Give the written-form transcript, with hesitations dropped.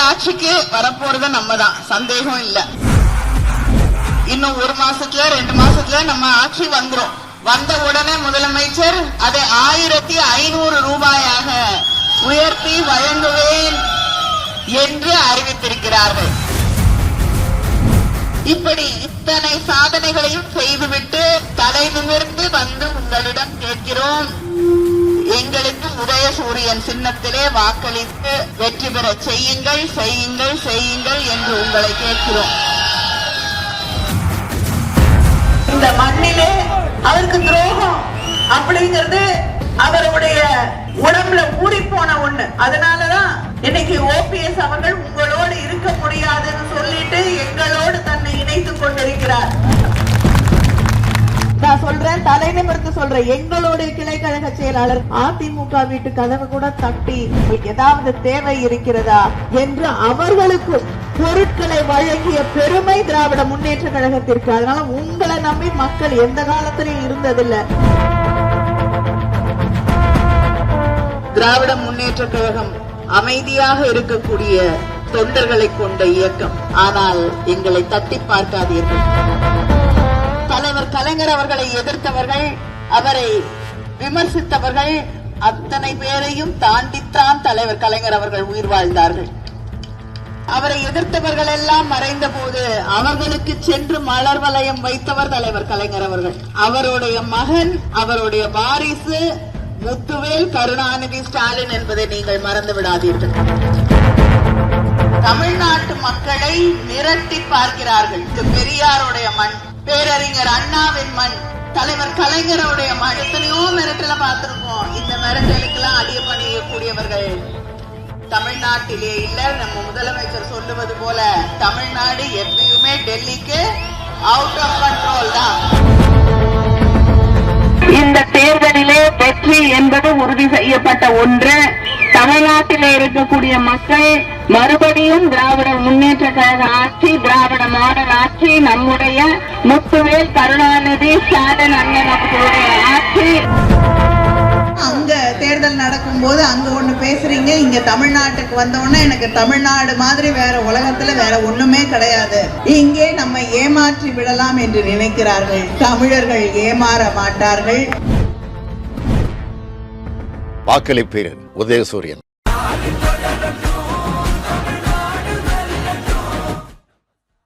ஆட்சிக்கு வரப்போறது நம்ம தான், சந்தேகம் இல்ல. இன்னும் 1 மாசத்துல 2 மாசத்துல நம்ம ஆட்சி வந்துரும். வந்த உடனே முதலமைச்சர் அதை 1500 ரூபாயாக உயர்த்தி வழங்குவேன் என்று அறிவித்திருக்கிறார்கள். இப்படி இத்தனை சாதனைகளையும் செய்துவிட்டு தலை நிமிர்ந்து வந்து உங்களிடம் கேட்கிறோம், எங்களுக்கு உதயசூரியன் சின்னத்திலே வாக்களித்து வெற்றி பெற செய்யுங்கள் செய்யுங்கள் செய்யுங்கள் என்று உங்களை கேட்கிறோம். இந்த மண்ணிலே அவருக்கு துரோகம் அப்படிங்கிறது அவருடைய உடம்புல ஊறி போன ஒண்ணு. அதனாலதான் இன்னைக்கு ஓபிஎஸ் அவர்கள் உங்களோடு இருக்க முடியாதுன்னு சொல்லிட்டு எங்களோடு தன்னை இணைத்துக் கொண்டிருக்கிறார். நான் சொல்றேன், தலை நிமிர்ந்து சொல்றேன், எங்களுடைய கிளை கழக செயலாளர் அதிமுக வீட்டு கதவு கூட தட்டி ஏதாவது தேவை இருக்கிறதா என்று அவர்களுக்கு பொருட்களை வழங்கிய பெருமை திராவிட முன்னேற்ற கழகத்திற்கு. அதனால உங்களை நம்பி மக்கள் எந்த காலத்திலும் இருந்ததில்லை. திராவிட முன்னேற்ற கழகம் அமைதியாக இருக்கக்கூடிய தொண்டர்களை கொண்ட இயக்கம். ஆனால் எங்களை தட்டி பார்க்காதீர்கள். தலைவர் கலைஞர் அவர்களை எதிர்த்தவர்கள், அவரை விமர்சித்தவர்கள் அத்தனை பேரையும் தாண்டித்தான் தலைவர் கலைஞர் அவர்கள் உயிர் வாழ்ந்தார்கள். அவரை எதிர்த்தவர்கள் எல்லாம் மறைந்த போது அவர்களுக்கு சென்று மலர் வளையம் வைத்தவர் தலைவர் கலைஞர் அவர்கள். அவருடைய மகன், அவருடைய வாரிசு முத்துவேல் கருணாநிதி ஸ்டாலின் என்பதை நீங்கள் மறந்து விடாதீர்கள். தமிழ்நாட்டு மக்களை மிரட்டி பார்க்கிறார்கள். இது பெரியாருடைய மண், பேரறிஞர் அண்ணாவின் மண், தலைவர் கலைஞருடைய மண். எத்தனையோ மிரட்டல பார்த்திருக்கோம். இந்த மிரட்டலுக்கெல்லாம் அடிய பணியக்கூடியவர்கள் தமிழ்நாட்டிலே இல்ல. நம்ம முதலமைச்சர் சொல்லுவது போல தமிழ்நாடு எப்பயுமே டெல்லிக்கு அவுட் ஆஃப் கண்ட்ரோல் தான். இந்த தேர்தலிலே வெற்றி என்பது உறுதி செய்யப்பட்ட ஒன்று. தமிழ்நாட்டிலே இருக்கக்கூடிய மக்கள் மறுபடியும் திராவிட முன்னேற்ற கழக ஆட்சி, திராவிட மாடல் ஆட்சி, நம்முடைய முத்துவேல் கருணாநிதி ஸ்டாலின் அண்ணன் அவர்களுடைய ஆட்சி. அங்க தேர்தல் நடக்கும் போது அங்க ஒண்ணு பேசுறீங்க, இங்க தமிழ்நாட்டுக்கு வந்தோடனே எனக்கு தமிழ்நாடு மாதிரி வேற உலகத்துல வேற ஒண்ணுமே கிடையாது, இங்கே நம்ம ஏமாற்றி விடலாம் என்று நினைக்கிறார்கள். தமிழர்கள் ஏமாற மாட்டார்கள். வாக்களிப்பீர் உதயசூரியன்.